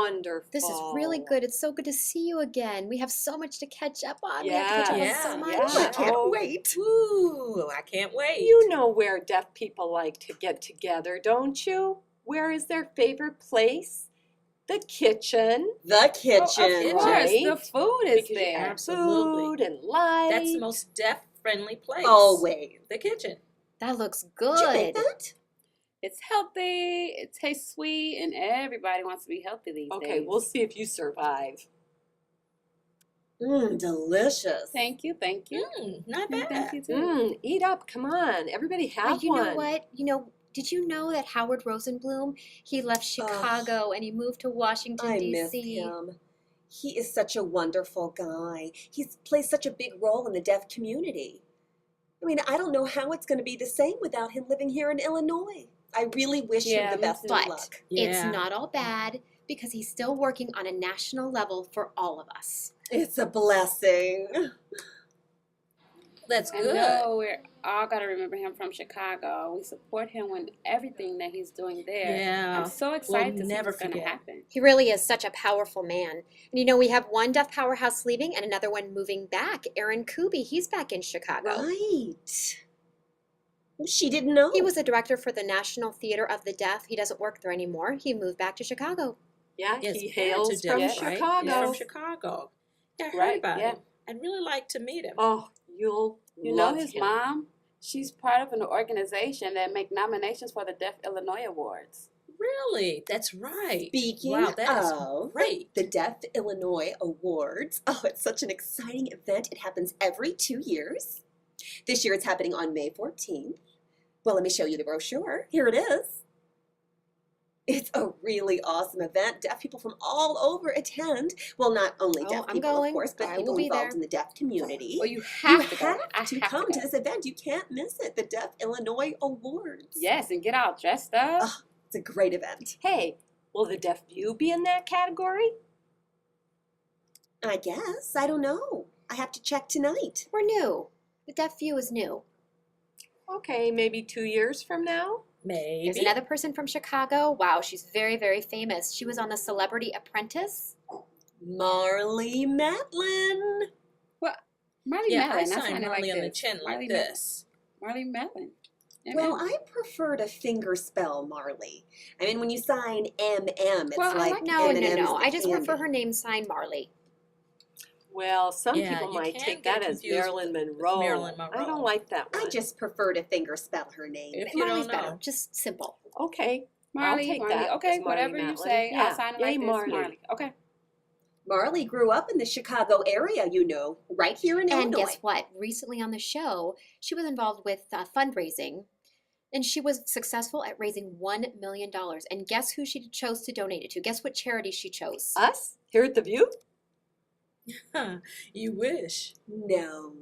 Wonderful. This is really good. It's so good to see you again. We have so much to catch up on. We have to catch up on so much. Yeah. I can't Oh, wait. Ooh, I can't wait. You know where deaf people like to get together, don't you? Where is their favorite place? The kitchen. The Of kitchen. course, Right? the food is Because you there. have Absolutely. food and light. That's the most deaf-friendly place. Always. The kitchen. That looks Did you make good. that? It's healthy, it tastes sweet, and everybody wants to be healthy these Okay, days. we'll see if you survive. Delicious. Thank you, thank you. Not Thank bad. you too. Eat up. Come on. Everybody have You one. know what? Did you know that Howard Rosenblum, he left Chicago and he moved to Washington, I D.C.? miss him. He is such a wonderful guy. He plays such a big role in the deaf community. I mean, I don't know how it's going to be the same without him living here in Illinois. I really wish him Yeah, the me best too. of But luck. it's Yeah. not all bad because he's still working on a national level for all of us. It's a blessing. That's I good. know, We're all got to remember him from Chicago. We support him with everything that he's doing there. Yeah. I'm so excited to see never what's going to forget. happen. He really is such a powerful man. And we have one deaf powerhouse leaving and another one moving back. Aaron Kuby, he's back in Chicago. Right. She didn't know. He was a director for the National Theater of the Deaf. He doesn't work there anymore. He moved back to Chicago. Yeah, Yes, he parents are hails from deaf, right? Chicago. He's from Chicago. Yeah, I heard Right, about yeah. him. I'd really like to meet him. Oh, you'll You know love his him. mom? She's part of an organization that make nominations for the Deaf Illinois Awards. Really? That's right. Speaking Wow, that is of great. the Deaf Illinois Awards, it's such an exciting event. It happens every 2 years. This year it's happening on May 14th. Well, let me show you the brochure. Here it is. It's a really awesome event. Deaf people from all over attend. Well, not only deaf I'm people, going. of course, but I people will be involved there. in the deaf community. Well, you You have to go. have I to have come to to go. this event. You can't miss it. The Deaf Illinois Awards. Yes, and get all dressed up. Oh, it's a great event. Hey, will the DeafView be in that category? I guess. I don't know. I have to check tonight. We're new. The DeafView is new. Okay, maybe 2 years from now? Maybe. There's another person from Chicago. Wow, she's very, very famous. She was on The Celebrity Apprentice. Marley Matlin. Marley Yeah, I Mellon. signed sounded Marley like on the this. chin like Marley this. Marley Mellon. Well, I prefer to finger spell Marley. I mean, when you sign MM, it's Well, I like like- No, M&M's no. the I just prefer candy. her name signed Marley. Well, some Yeah, people you might can take get that as confused Marilyn with Monroe. Marilyn I Monroe. don't like that one. I just prefer to finger spell her name. If you Marley's don't know. better. Just simple. Okay, Marley, I'll take Marley. that Okay, as Marley whatever you Matlin. say. Yeah, I'll sign it yay, like this. Marley. Okay. Marley grew up in the Chicago area, right here in And Illinois. guess what? Recently on the show, she was involved with fundraising, and she was successful at raising $1 million. And guess who she chose to donate it to? Guess what charity she chose? Us? Here at the View? You wish. No.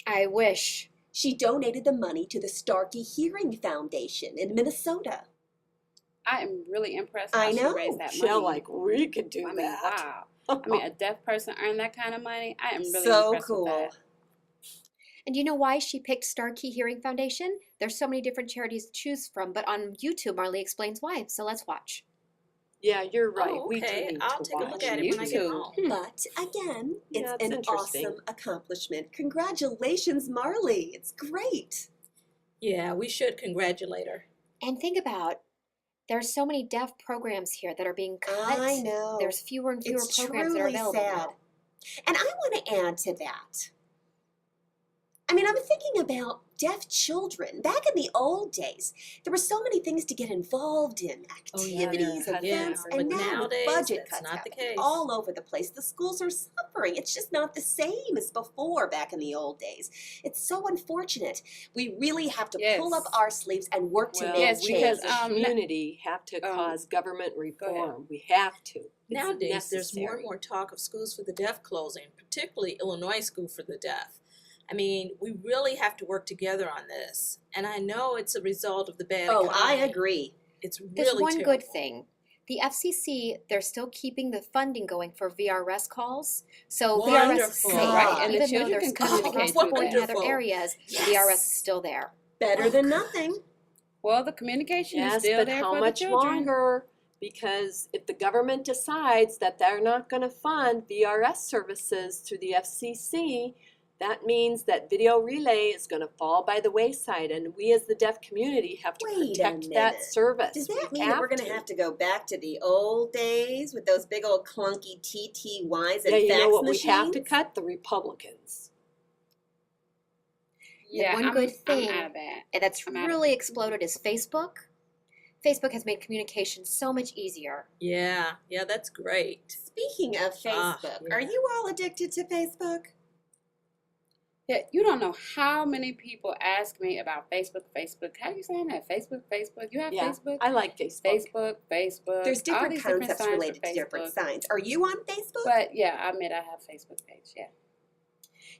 I wish. She donated the money to the Starkey Hearing Foundation in Minnesota. I am really impressed I how know. she raised that Michelle, money. like, we could do I mean, that. wow. I mean, a deaf person earn that kind of money. I am really So impressed cool. with that. And do you know why she picked Starkey Hearing Foundation? There's so many different charities to choose from, but on YouTube, Marley explains why. So let's watch. Yeah, you're right. Oh, We do okay. need I'll to take a watch look at it when I get YouTube. home. But again, Yeah, it's it's an interesting. awesome accomplishment. Congratulations, Marley. It's great. Yeah, we should congratulate her. And think about, there's so many deaf programs here that are being cut. I know. There's fewer and fewer It's programs that are truly available sad. now. And I want to add to that. I mean, I'm thinking about deaf children. Back in the old days, there were so many things to get involved in, Oh, yeah, activities, there- events, yeah. and But now with nowadays, budget that's cuts not the happening case. all over the place. The schools are suffering. It's just not the same as before back in the old days. It's so unfortunate. We really have to Yes. pull up our sleeves and work to Well, make Yes, we change. because, as a community have to um, cause government ahead. reform. We have to. It's Nowadays, there's more necessary. and more talk of schools for the deaf closing, particularly Illinois School for the Deaf. I mean, we really have to work together on this. And I know it's a result of the bad Oh, I economy. agree. It's really There's one terrible. good thing. The FCC, they're still keeping the funding going for VRS calls. So VRS is Wonderful. safe. Right, and the Even though children there's can cuts communicate across the through board in that. other Wonderful. areas, Yes. VRS is still there. Better than nothing. Well, the communication is Yes, still but there how for much the children. longer? Because if the government decides that they're not going to fund VRS services through the FCC, that means that video relay is going to fall by the wayside, and we as the deaf community have to Wait a protect that minute. service. Does that We mean that we're going to have to go back to the old days with those big old clunky TTYs and Yeah, you fax know what machines? we have to cut? The Republicans. Yeah, one good thing I'm out of that. that's I'm out of really exploded is Facebook. Facebook has made communication so much easier. Yeah, that's great. Speaking of Facebook, yeah. are you all addicted to Facebook? Yeah, you don't know how many people ask me about Facebook. How are you saying that? Facebook. You have Yeah, Facebook? I like Facebook. Facebook. There's all different these concepts signs for related to different Facebook. signs. Are you on Facebook? But yeah, I admit I have a Facebook page. Yeah.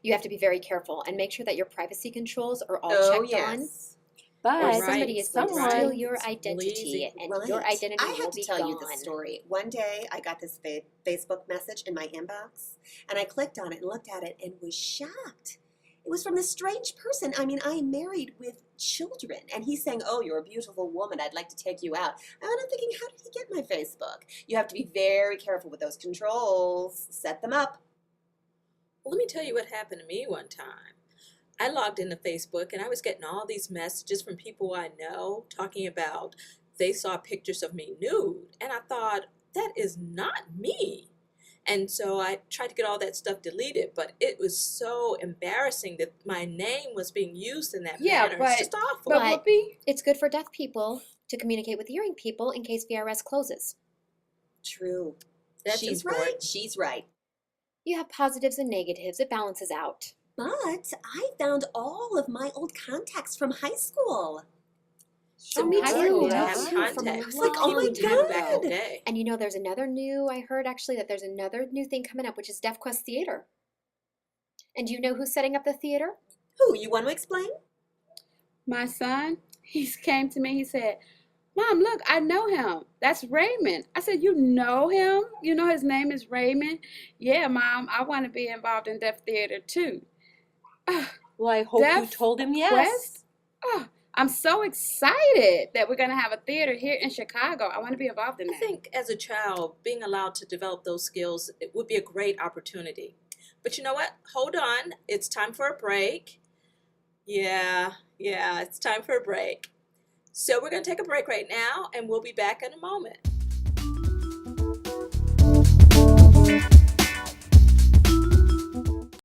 You have to be very careful and make sure that your privacy controls are all oh, checked on. yes. But Or Right. somebody is going to steal someone, your It's identity, easy. and Right. your identity I will have to be tell gone. you the story. One day I got this Facebook message in my inbox, and I clicked on it and looked at it and was shocked. It was from this strange person. I mean, I am married with children, and he's saying, "Oh, you're a beautiful woman. I'd like to take you out." And I'm thinking, how did he get my Facebook? You have to be very careful with those controls. Set them up. Well, let me tell you what happened to me one time. I logged into Facebook and I was getting all these messages from people I know talking about they saw pictures of me nude. And I thought, that is not me. And so I tried to get all that stuff deleted, but it was so embarrassing that my name was being used in that Yeah, manner. but- It's just awful. But But- Whoopi, It's good for deaf people to communicate with hearing people in case VRS closes. True. That's She's important. right. She's right. You have positives and negatives. It balances out. But I found all of my old contacts from high school. So me hard too. to Me have too, from a contacts. It's like, oh my People did back in God. the day. And you know, there's another new, I heard actually that there's another new thing coming up, which is Deaf Quest Theater. And do you know who's setting up the theater? Who, you want to explain? my son, he came to me. He said, "Mom, look, I know him. That's Raymond." I said, "You know him? You know his name is Raymond?" "Yeah, Mom, I want to be involved in deaf theater too." well, I hope you Deaf told him yes. Quest? Oh, I'm so excited that we're going to have a theater here in Chicago. I want to be involved in I that. think as a child, being allowed to develop those skills, it would be a great opportunity. But you know what? Hold on. It's time for a break. Yeah, it's time for a break. So we're going to take a break right now, and we'll be back in a moment.